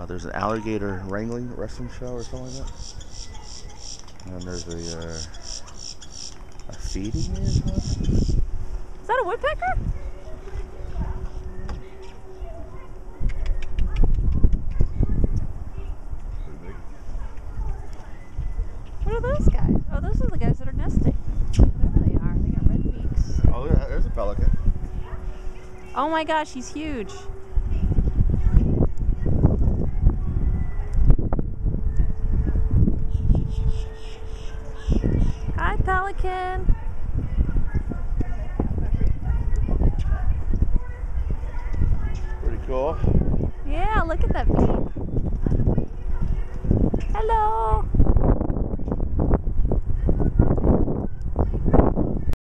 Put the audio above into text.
There's an alligator wrangling wrestling show or something like that. And there's a feeding area or something. Is that a woodpecker? Pretty big. What are those guys? Oh, those are the guys that are nesting. Whatever they are. They got red beaks. Oh, yeah, there's a pelican. Oh my gosh, he's huge. Hi, pelican. Pretty cool. Yeah, look at that beak.